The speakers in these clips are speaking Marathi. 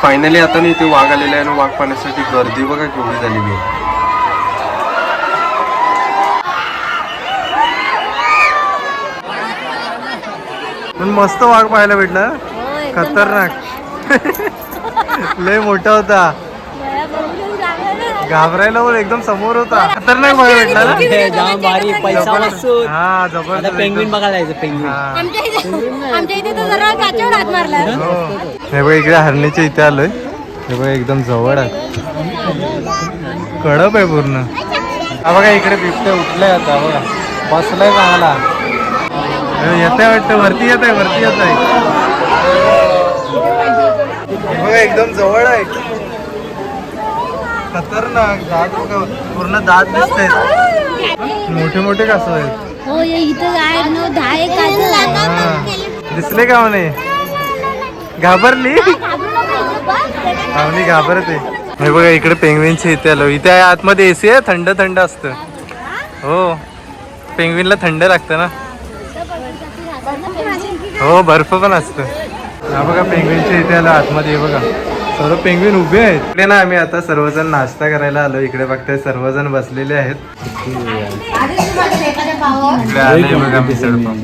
फायनली आता मी इथे वाघ आलेला आहे आणि वाघ पाहण्यासाठी गर्दी बघा केवढी झालेली आहे. पण मस्त वाघ पाहायला भेटला. खतरनाक. लय मोठा होता, घाबरायला पण एकदम समोर होता. खतरनाक वाघ भेटला ना. हा जबरदस्त. पेंग्विन बघायला जायचं. पेंग्विन हे बघा इकडे हरणीच्या इथे आलोय. हे बघा एकदम जवळ आहे, कडप आहे पूर्ण. हा बघा इकडे बिबट्या उठलाय आता बघा, बसलाय चांगला. येत आहे वाटतं, वरती येत आहे, वरती येत आहे. बघा एकदम जवळ आहे. खतरनाक. दात पूर्ण दात दिसत आहेत, मोठे मोठे कासव आहेत. दिसले का म्हणे, घाबरली. आम्ही घाबरते. हे बघा इकडे पेंग्विनच्या इथे आलो. इथे आतमध्ये एसी आहे, थंड थंड असतं. हो पेंग्विनला थंड लागतं ना. हो बर्फ पण असतं. हा बघा पेंग्विनच्या इथे आलो आतमध्ये. बघा सर्व पेंग्विन उभे आहेत. इकडे ना आम्ही आता सर्वजण नाश्ता करायला आलो. इकडे बघताय सर्वजण बसलेले आहेत. इकडे आले बघा मिसळ पाव.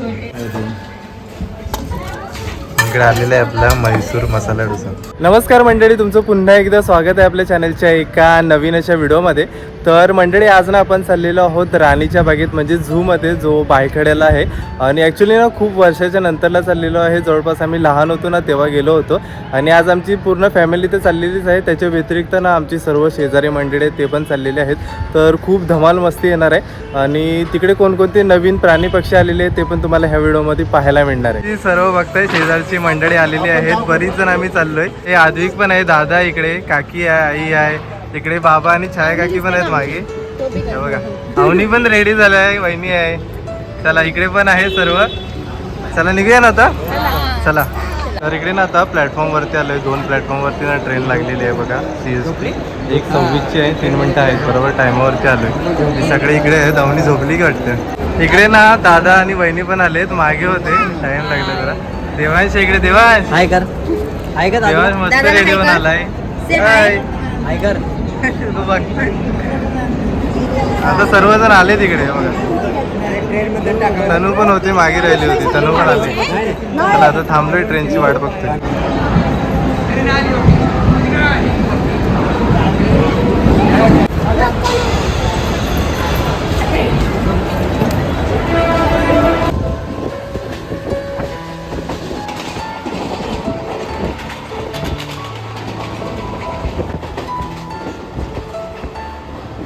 इकडे आलेला आहे आपला म्हैसूर मसाला डोसा. नमस्कार मंडळी, तुमचं पुन्हा एकदा स्वागत आहे आपल्या चॅनलच्या एका नवीन अशा व्हिडिओमध्ये. तर मंडळी आज ना आपण चाललेलो आहोत राणीच्या बागेत, म्हणजे झूमध्ये, जो बायखड्याला आहे. आणि ॲक्च्युली ना खूप वर्षाच्या नंतरला चाललेलो आहे. जवळपास आम्ही लहान होतो ना तेव्हा गेलो होतो. आणि आज आमची पूर्ण फॅमिली तर चाललेलीच आहे. त्याच्या व्यतिरिक्त ना आमची सर्व शेजारी मंडळी आहेत ते पण चाललेले आहेत. तर खूप धमाल मस्ती येणार आहे. आणि तिकडे कोणकोणते नवीन प्राणी पक्षी आलेले आहेत ते पण तुम्हाला ह्या व्हिडिओमध्ये पाहायला मिळणार आहे. ती सर्व बघताय शेजारची मंडळी आलेली आहेत. बरीच जण आम्ही चाललोय. हे आद्विक पण आहे, दादा इकडे, काकी आहे, आई आहे इकडे, बाबा आणि छाया काकी पण आहेत मागे. हे बघा अवनी पण रेडी झाला आहे, वहिनी आहे. चला इकडे पण आहे सर्व. चला निघूया ना आता. चला तर इकडे ना आता प्लॅटफॉर्मवरती आलोय. 2 प्लॅटफॉर्मवरती ना ट्रेन लागलेली आहे बघा. CST 1:26 आहे. 3 मिनटं आहेत, बरोबर टायमावरती आलोय. सगळे इकडे आहेत. अवनी झोपली का वाटतं. इकडे ना दादा आणि वहिनी पण आलेत, मागे होते, टाइम लागला जरा. देवांश इकडे. देवांश हाय कर. हाय कर. देवांश मस्त रेडी होऊन आलाय. हाय हाय कर. तू बघतोय. आता सर्वजण आले तिकडे बघा. तनू पण होती, मागे राहिली होती. तनू पण आली. चला आता थांबलोय, ट्रेनची वाट बघतोय.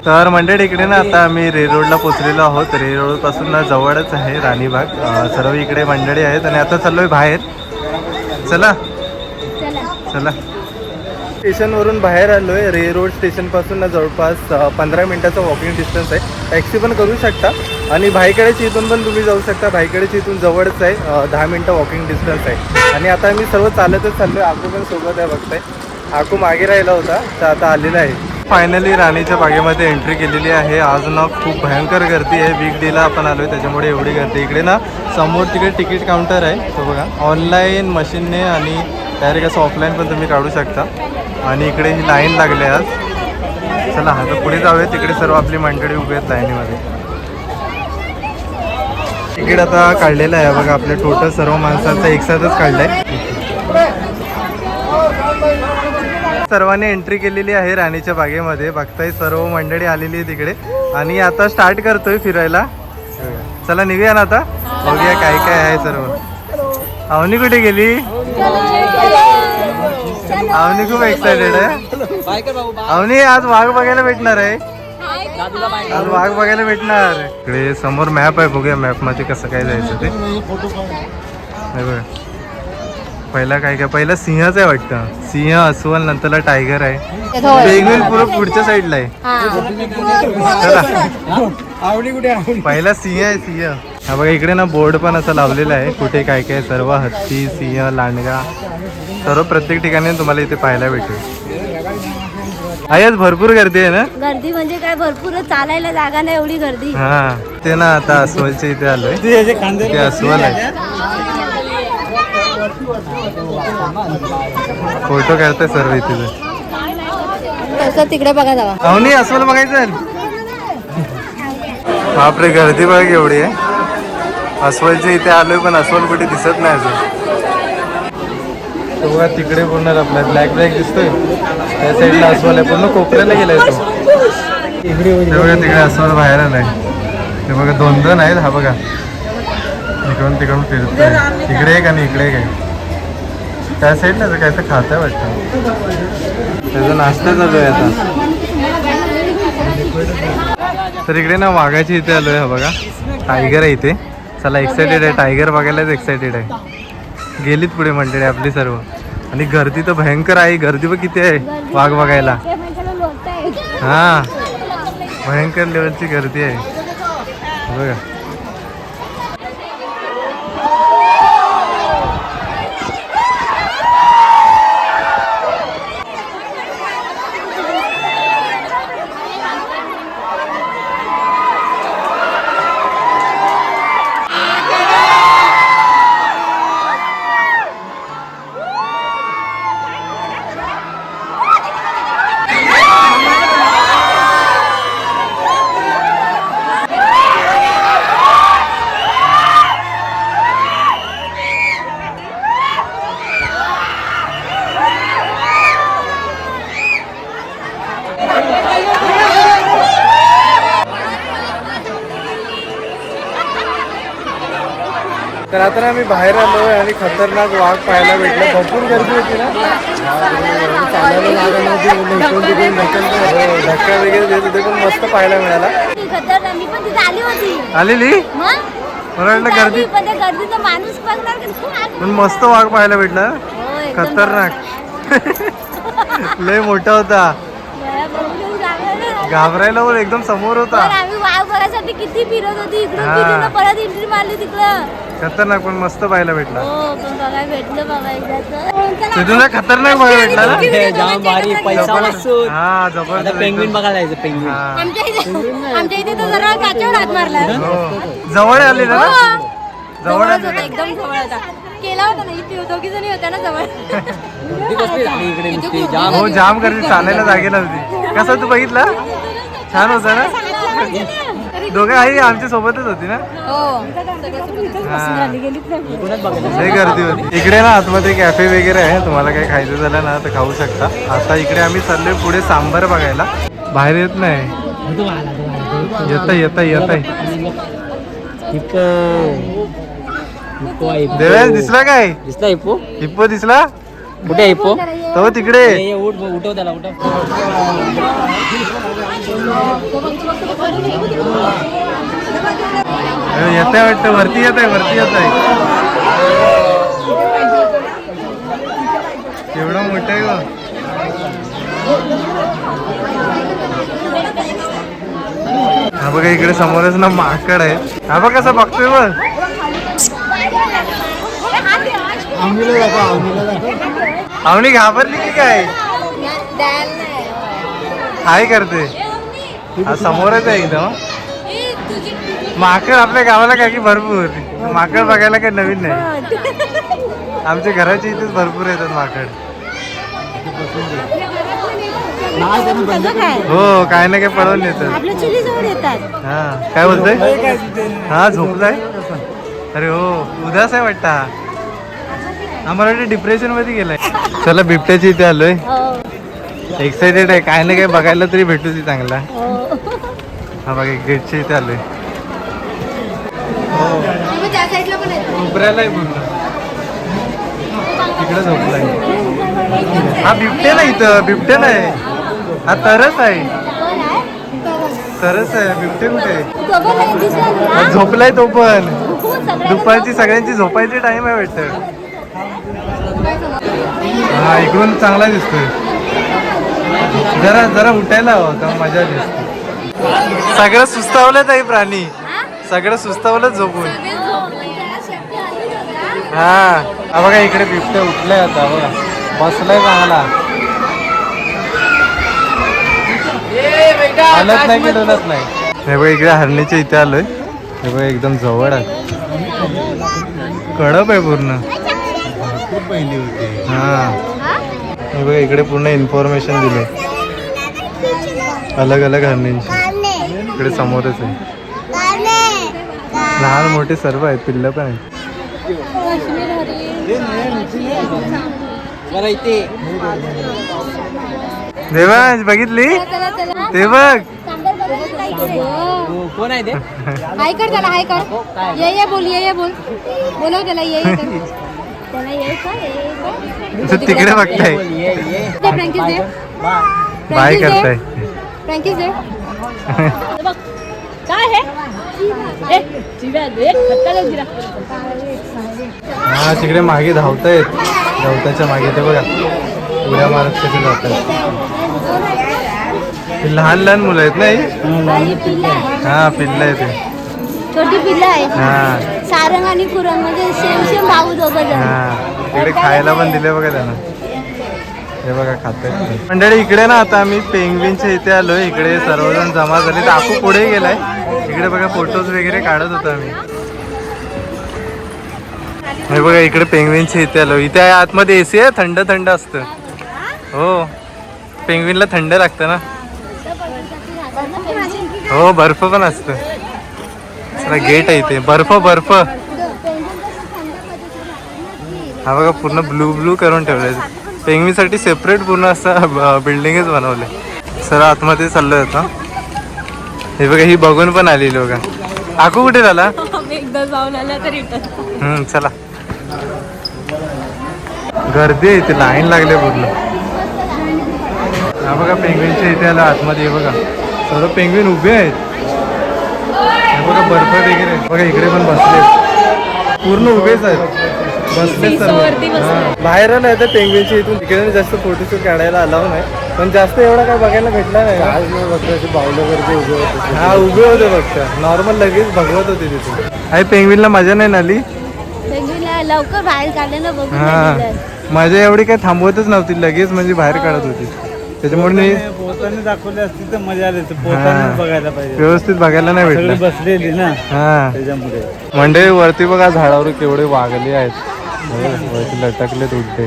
तर मंडळी इकडे ना आता आम्ही रे रोडला पोचलेलो आहोत. रे रोड पासून ना जवळच आहे राणीबाग. सर्व इकडे मंडळी आहेत आणि आता चाललोय बाहेर. चला चला. स्टेशनवरून बाहेर आलोय. रे रोड स्टेशनपासून ना जवळपास 15 मिनिटाचा वॉकिंग डिस्टन्स आहे. टॅक्सी पण करू शकता आणि भाईकडेच्या इथून पण तुम्ही जाऊ शकता. भाईकडेच्या इथून जवळच आहे, 10 मिनिटं वॉकिंग डिस्टन्स आहे. आणि आता आम्ही सर्व चालतच चाललोय. आकू पण सोबत आहे बघताय. आकू मागे राहिला होता तर आता आलेला आहे. फायनली राणीच्या बागेमध्ये एंट्री केलेली आहे. आज ना खूप भयंकर गर्दी आहे. वीक डेला आपण आलोय त्याच्यामुळे एवढी गर्दी. इकडे ना समोर तिकडे तिकीट काउंटर आहे, तो बघा. ऑनलाईन मशीनने आणि डायरेक्ट असं ऑफलाईन पण तुम्ही काढू शकता. आणि इकडे ही लाईन लागली आज. चला आता पुढे जाऊया. तिकडे सर्व आपली मंडळी उभी आहेत लाईनीमध्ये. तिकीट आता काढलेलं आहे बघा. आपल्या टोटल सर्व माणसांचा एकसाथच काढलाय. सर्वांनी एंट्री केलेली आहे राणीच्या बागेमध्ये. बघताय सर्व मंडळी आलेली आहे तिकडे. आणि आता स्टार्ट करतोय फिरायला. चला निघूया ना आता, बघूया काय काय आहे सर्व. अवनी कुठे गेली. अवनी खूप एक्सायटेड आहे. अवनी आज वाघ बघायला भेटणार आहे. आज वाघ बघायला भेटणार. इकडे समोर मॅप आहे, बघूया मॅप मध्ये कसं काय जायचं ते. बघा पहिला काय काय, पहिला सिंहच आहे वाटतं. सिंह, अस्वल, नंतरला टायगर आहे. पेंग्विन पूर्ण पुढच्या साईडला आहे. पहिला सिंह आहे, सिंह. हा बघा इकडे ना बोर्ड पण असं लावलेलं आहे, कुठे काय काय सर्व हत्ती, सिंह, लांडगा सर्व प्रत्येक ठिकाणी तुम्हाला इथे पाहायला भेटेल. आज भरपूर गर्दी आहे ना. गर्दी म्हणजे काय, भरपूर चालायला जागा नाही एवढी गर्दी. हा ते ना आता अस्वलच्या इथे आलोय. ते अस्वल आहे. फोटो काढताय सर्व इथे. तसं तिकडे बघा जावा. अवनी अस्वल बघायचं. बापरे गर्दी बघ एवढी आहे. अस्वलच्या इथे आलोय पण अस्वल कुठे दिसत नाही अजून. तो बघा तिकडे पूर्ण आपला ब्लॅक दिसतोय. त्या साईडला अस्वल आहे. पूर्ण कोपऱ्याला गेलाय तो. ते बघा तिकडे अस्वल बाहेर आलाय. ते बघा 2 आहेत. हा बघा इकडून तिकडून फिरतोय. इकडे एक आणि इकडे एक आहे. त्या साईडला काय तर खात आहे वाटतं. त्याचा नाश्ता चालू आहे आता. तर इकडे ना वाघाची इथे आलोय. हा बघा टायगर आहे इथे. चला एक्सायटेड आहे. टायगर बघायलाच एक्सायटेड आहे. गेलीत पुढे मंडळी आपली सर्व. आणि गर्दी तर भयंकर आहे. गर्दी पण किती आहे वाघ बघायला. हा भयंकर लेवलची गर्दी आहे बघा. तर आता ना मी बाहेर आलो आणि खतरनाक वाघ पाहायला भेटला. भरपूर गर्दी होती ना. धक्का वगैरे देत होते पण मस्त पाहायला मिळाला. मी पण तिथे आली होती. आलेली मला वाटलं गर्दी. पण त्या गर्दीचा माणूस बघणार पण मस्त वाघ पाहायला भेटला. खतरनाक लय मोठा होता. घाबरायला बोल एकदम समोर होता. आम्ही वाघ बघायसाठी किती फिरत होती. इकडून परत एंट्री मारली तिकडं. खतरनाक पण मस्त पाहायला भेटला. हो पण बघायला भेटलं बाबा एकदाच. तुला खतरनाक बघायला भेटला ना. जाम भारी पैसा वसूल. हा जबरदस्त. पेंग्विन बघायला जायचं. पेंग्विन आमच्या इथे तर जरा काचेवर हात मारला. जवळ आले ना. जवळ जवळच होता. एकदम जवळ होता. केला होता ना. इथे 2 जणी होत्या ना जवळ. इकडे नुसती जाम. हो जाम गर्दी. चालायला जागेला होती. कसं तू बघितला. छान होता ना. दोघे आई आमच्या सोबतच होती ना. लय गर्दी होती इकडे ना. आतमध्ये कॅफे वगैरे आहे. तुम्हाला काही खायचं झालं ना तर खाऊ शकता. आता इकडे आम्ही चाललोय पुढे सांबर बघायला. बाहेर येत नाही. येत आहे. देवेश दिसला काय. दिसला हिप्पो. हिप्पो दिसला. कुठे हिप्पो. तो तिकडे. उठव त्याला. उठव. येत आहे वाटतं. वरती येत आहे. एवढं मोठं आहे ग. हा बघा इकडे समोरच ना माकड आहे. हा बघ कसं बघतोय बघ. अवनी घाबरली की काय. काय करते. हा समोरच आहे एकदम. माकड आपल्या गावाला काय की भरपूर. माकड बघायला काही नवीन नाही. आमच्या घराच्या इथेच भरपूर येतात माकड. हो काय ना काय पळवून येतात. हा काय बोलतोय. हा झोपलाय. अरे हो उदास आहे वाटतं. आम्हाला वाटतं डिप्रेशन मध्ये गेलाय. चला बिबट्याची इथे आलोय. एक्साइटेड आहे. काय ना काय बघायला तरी भेटू ती चांगला. हा बघा गेटच्या इथे आलोय. कोपऱ्याला पूर्ण तिकडे झोपलाय. हा बिबट्या नाही. इथं बिबट्या नाही. हा तरस आहे. बिबटे कुठे. झोपलाय तो पण. दुपारची सगळ्यांची झोपायची टाइम आहे वाटतं. हा इकडून चांगला दिसतोय. जरा उठायला हवं तर मजा दिसते. सगळं सुस्तावलं ताई प्राणी. सगळं सुस्तावलं झोपून. हा बघा इकडे बिबट्या उठलाय आता. बघा बसलाय चांगला. हलत नाही की डोलत नाही. हे बघा इकडे हरणीच्या इथे आलोय. हे बघा एकदम जवळ आहे. कडप आहे पूर्ण. पहिली होती. हा हे बघा इकडे पूर्ण इन्फॉर्मेशन दिले अलग अलग हरणींची. इकडे समोरच आहे, लहान मोठे सर्व आहेत, पिल्लं पण आहेत. बरं इथे देवांश बघितली ते बघ. कोण आहे ते? हाय कर त्याला, हाय कर. ये बोल, ये बोल, बोलव त्याला, ये कर त्याला, ये कर. तिकडे बघताय, फ्रँकीज दे, बाय करताय. फ्रँकीज दे. काय हे? हा तिकडे मागे धावतायत, धावताच्या मागे ते बघा उड्या मारत कसे जातात. लहान लहान मुलं आहेत नाही. हा पिल्लं आहे ते, छोटी पिल्लं आहे. हा सारंग आणि कुरंग म्हणजे सेम भाऊ दोघं जण. हा इकडे खायला पण दिले बघा त्यांना. हे बघा खाताय मंडळी. इकडे ना आता आम्ही पेंग्विनच्या इथे आलोय. इकडे सर्वजण जमा झाले. तर आखू पुढे गेलाय. इकडे बघा फोटोज वगैरे काढत होतो आम्ही. हे बघा इकडे पेंग्विनच्या इथे आलो. इथे आतमध्ये एसी आहे, थंड थंड असतं. हो पेंग्विनला थंड लागतं ना. हो बर्फ पण असतं. गेट आहे इथे, बर्फ बर्फ. हा बघा पूर्ण ब्लू ब्लू करून ठेवलंय. पेंग्विनसाठी सेपरेट पूर्ण असं बिल्डिंगच बनवले. सर आतमध्ये चाललोय आता. हे बघा ही बघून पण आलेली बघा. आखू कुठे झाला? एकदा जाऊन आला तरी चला. गर्दी आहे इथे, लाईन लागले पूर्ण. हा बघा पेंग्विनच्या इथे आला आतमध्ये. हे बघा सर्व पेंग्विन उभे आहेत. हे बघा बर्फ वगैरे बघा. इकडे पण बसले, पूर्ण उभेच आहेत, बसले सर्व. बाहेर आलं तर पेंग्विनच्या इथून तिकडे जास्त फोटोशूट काढायला अलाव नाही. पण जास्त एवढा काय बघायला भेटला नाही. हा उभे होते फक्त, नॉर्मल लगेच भगवत होते तिथे. आई पेंग्विनला मजा नाही आली. पेंग्विनला लवकर बाहेर काढलं ना बघून. हा मजा एवढी काय थांबवतच नव्हती, लगेच म्हणजे बाहेर काढत होती. त्याच्यामुळे मी पोताने दाखवले असती तर मजा आली. पोताने बघायला पाहिजे, व्यवस्थित बघायला नाही भेटलं. बसलेली ना हा त्याच्यामुळे. म्हणजे वरती बघा झाडावर केवढे वागले आहेत. वरती लटकलेत उलटे,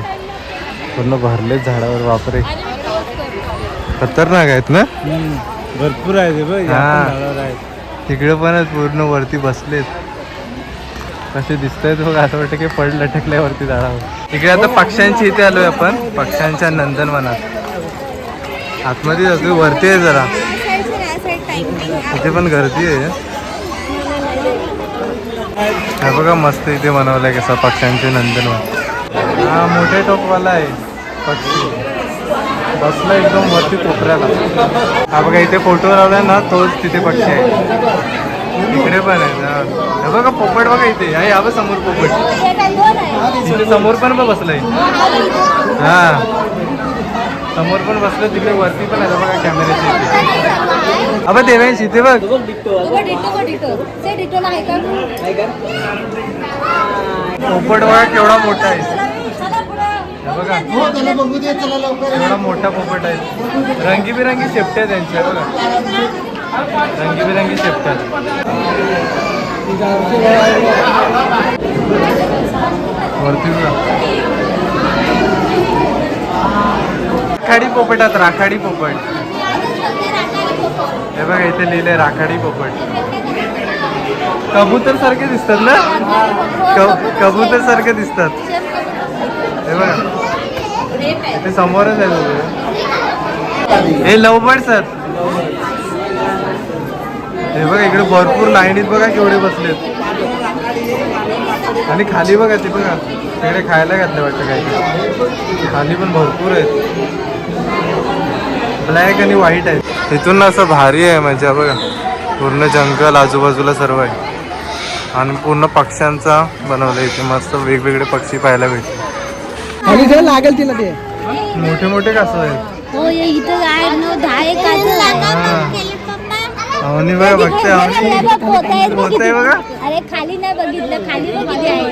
पूर्ण भरलेत झाडावर. बापरे खतरनाक आहेत ना. भरपूर आहे ते बघ. हा तिकडे पण आहेत, पूर्ण वरती बसलेत. कसे दिसत आहेत बघ, असं वाटतं की पड लटकल्या वरती झाडावर. इकडे आता पक्ष्यांची इथे आलोय आपण, पक्ष्यांच्या नंदनवनात. आतमध्ये जातो, वरती आहे जरा, इथे पण गर्दी आहे. हा बघा मस्त इथे बनवलंय कसं पक्ष्यांचे नंदनवन. हा मोठे टोकवाला आहे पक्षी, बसला एकदम वरती कोपऱ्याला. हा बघा इथे फोटो लावलाय ना, तोच तिथे पक्षी आहे. इकडे पण आहे. हे बघा पोपट बघा इथे. हा बघ समोर पोपट, इथे समोर पण बसलाय. हा समोर पण बसलं, तिकडे वरती पण आहे बघा कॅमेऱ्याच्या इथे. अबे देवेश इथे बघ. पोपट बघा केवढा मोठा आहे. बघा एवढा मोठा पोपट आहे. रंगीबिरंगी शेपट्या त्यांच्या बघा, रंगीबिरंगी शेपट्या. वरती राखाडी पोपटात, राखाडी पोपट. हे बघा इथे लिहिलंय राखाडी पोपट. कबूतर सारखे दिसतात ना, कबूतर सारखे दिसतात. हे बघा ते समोरच आहे. हे लवबर्ड सर. हे बघा इकडे भरपूर लाईनीत बघा केवढे बसलेत. आणि खाली बघा ते बघा तिकडे खायला घातलं वाटतं काही. खाली पण भरपूर आहेत, ब्लॅक आणि व्हाईट आहेत. इथून असं भारी आहे म्हणजे बघा, पूर्ण जंगल आजूबाजूला सर्व आहे. आणि पूर्ण पक्ष्यांचा बनवलं इथे, मस्त वेगवेगळे पक्षी पाहायला भेटले. लागेल तिला ते मोठे मोठे कासव आहेत. हो इथं आहे ना 10 कासव. अवनी बघा बघते, अवनी पोत आहे बघा. अरे खाली नाही बघितलं, खाली बघ किती आहे.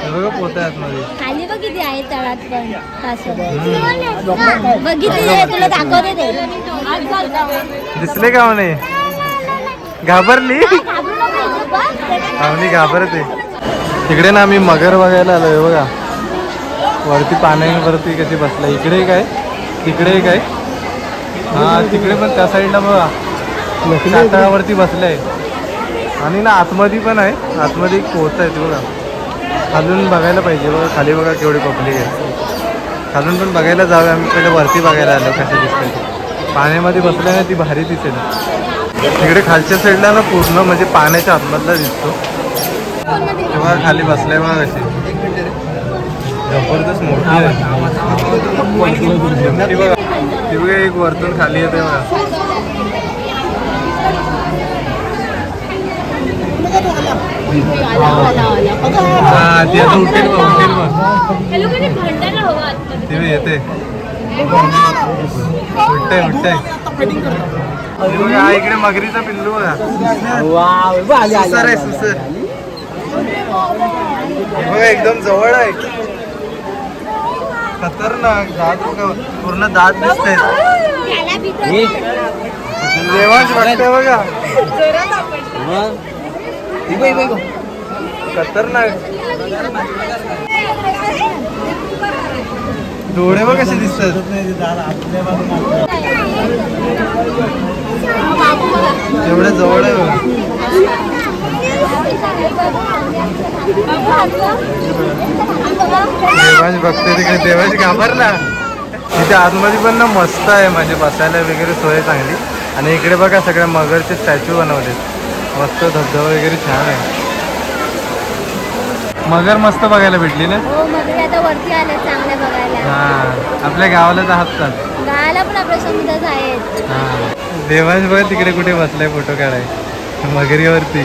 हे बघा पोत आहे आतमध्ये. खाली बघ किती आहे तळात पण कासव. बघितली तुला दाखवते ते. दिसले का अवनी? घाबरली अवनी, घाबरते. तिकडे ना आम्ही मगर बघायला आलोय बघा, वरती पाण्यावरती कशी बसला. इकडे काय तिकडे एक आहे. हा तिकडे पण त्या साईडला बघा कातळावरती बसले. आणि ना आतमध्ये पण आहे. आतमध्ये एक पोहत आहे ते बघा. खालून बघायला पाहिजे बघा. खाली बघा केवढी पब्लिक आहे. खालून पण बघायला जाऊया. आम्ही पहिले वरती बघायला आलो कसं दिसतंय. पाण्यामध्ये बसल्या ना ती भारी दिसेल. तिकडे खालच्या साईडला ना पूर्ण म्हणजे पाण्याच्या आतमधला दिसतो. तेव्हा खाली बसलाय बघा कशी जबरदस्त मोठी आहे. ती बघा ती बघा एक वरतून खाली येते बघा. हा ती आता उठेल बघ उठेल बघ. ती बघ येते उठते उठते. हा इकडे मगरीचा पिल्लू बघा. सुसर आहे सुसर बघा एकदम जवळ आहे. खतरनाक दात बघा पूर्ण दात दिसत आहेत. देवाच वाटतंय बघा खतरनाक. डोळे बघ कसे दिसतात. एवढे जवळ आहे बघा. देवांश बघते तिकडे. देवांश घाबरला. तिथे आतमध्ये पण ना मस्त आहे म्हणजे बसायला वगैरे सोय चांगली. आणि इकडे बघा सगळ्या मगरचे स्टॅच्यू बनवले. मस्त धबधबा वगैरे छान आहे. मगर मस्त बघायला भेटली ना. हो मग आता वरती आले चांगले बघायला. हा आपल्या गावाला जातात. गावाला पण आपल्या समुद्रात आहेत. हा देवांश बघा तिकडे कुठे बसलाय फोटो काढाय मगरीवरती.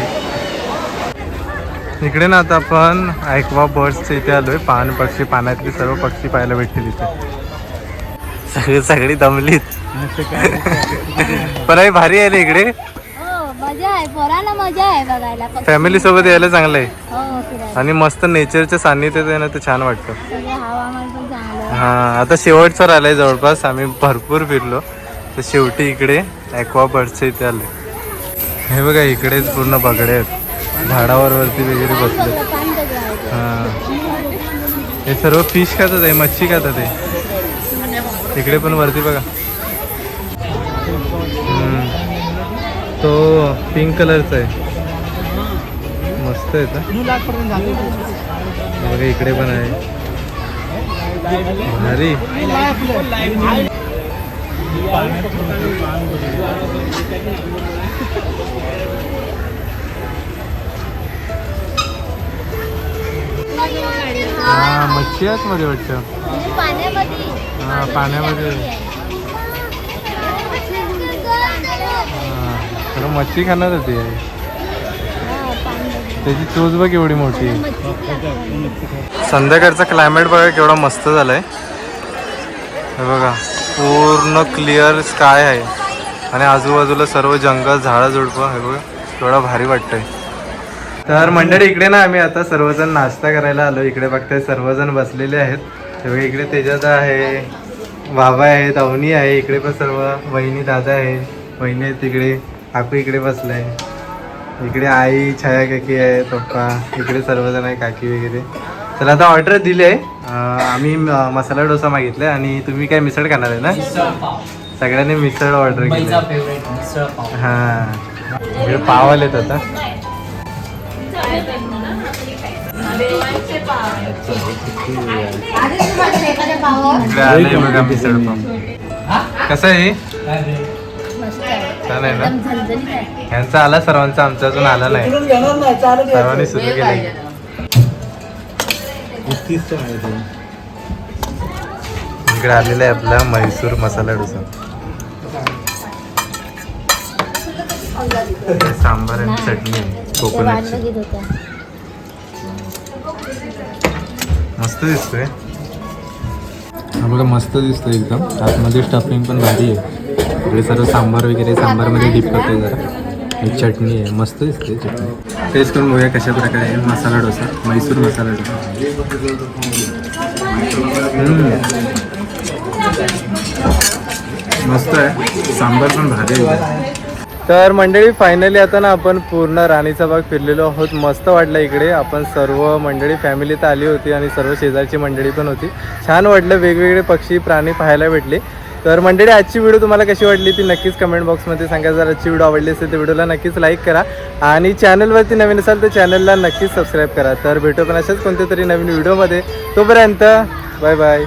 इकडे ना आता आपण ऐकवा बर्ड्सच्या इथे आलोय. पान पक्षी पाण्यातले सर्व पक्षी पाहायला भेटतील इथे. सगळी दमलीत पण आई भारी आहे इकडे. हो मजा आहे. पोरांना मजा आहे बघायला. फॅमिली सोबत यायला चांगलं आहे. हो फिरायला. आणि मस्त नेचरच्या सान्निध्यात आहे ना ते छान वाटतं. सगळं हवामान पण चांगलं. हा आता शेवटचं आलंय जवळपास. आम्ही भरपूर फिरलो तर शेवटी इकडे ॲक्वा बर्ड्सच्या इथे आले. हे बघा इकडेच पूर्ण बगडे आहेत. झाडावर वरती वगैरे बसले. हा हे सर्व फिश खातात आहे. मच्छी खातात आहे. इकडे पण वरती बघा तो पिंक कलरचा आहे. मस्त आहे बघा. इकडे पण आहे भारी. हा मच्छी आहेत मध्ये वाटतं. पाण्यामध्ये. हा पाण्यामध्ये. हा मच्छी खाणार होती. त्याची चोच बघ एवढी मोठी. संध्याकाळचा क्लायमेट बघा केवढा मस्त झालाय. हे बघा पूर्ण क्लिअर स्काय आहे. आणि आजूबाजूला सर्व जंगल झाडं झुडपं. हे बघा केवढा भारी वाटतंय. तर मंडळी इकडे ना आम्ही आता सर्वजण नाश्ता करायला आलो. इकडे बघताय सर्वजण बसलेले आहेत. तेव्हा इकडे तेजादा आहे, बाबा आहेत, अवनी आहे. इकडे पण सर्व वहिनी दादा आहे. वहिनी आहेत तिकडे. काकू इकडे बसलाय. इकडे आई छाया काकी आहे, पप्पा इकडे सर्वजण आहे, काकी वगैरे. तर आता ऑर्डर दिली आहे. आम्ही मसाला डोसा मागितला आणि तुम्ही काय मिसळ खाणार आहे ना. सगळ्यांनी मिसळ ऑर्डर केली. हां इकडे पाव आलेत आता. इकडे आले बघा मिसळ पाव. कसं आहे छान आहे ना. यांचा आला सर्वांचा, आमचा अजून आला नाही. सर्वांनी सुरू केलं. इकडे आलेला आहे आपला म्हैसूर मसाला डोसा. सांबार आणि चटणी कोकोनटची. मस्त दिसतोय. हा बघा मस्त दिसतोय एकदम. आतमध्ये स्टफिंग पण भारी आहे. इकडे सर्व सांबार वगैरे. सांबारमध्ये डिप करते जरा. एक चटणी आहे. मस्त दिसते चटणी. टेस्ट करून बघूया कशा प्रकारे आहे मसाला डोसा. म्हैसूर मसाला डोसा. मस्त आहे. सांबार पण भारी आहे. तर मंडळी फायनली आता ना आपण पूर्ण राणीचा बाग फिरलेलो आहोत. मस्त वाटलं इकडे. आपण सर्व मंडळी फॅमिली तर आली होती आणि सर्व शेजारची मंडळी पण होती. छान वाटलं. वेगवेगळे पक्षी प्राणी पाहायला भेटले. तर मंडळी आजची व्हिडिओ तुम्हाला कशी वाटली ती नक्कीच कमेंट बॉक्समध्ये सांगा. जर आजची व्हिडिओ आवडली असेल तर व्हिडिओला नक्कीच लाईक करा आणि चॅनलवरती नवीन असाल तर चॅनलला नक्कीच सबस्क्राईब करा. तर भेटू पण अशाच कोणत्या तरी नवीन व्हिडिओमध्ये. तोपर्यंत बाय बाय.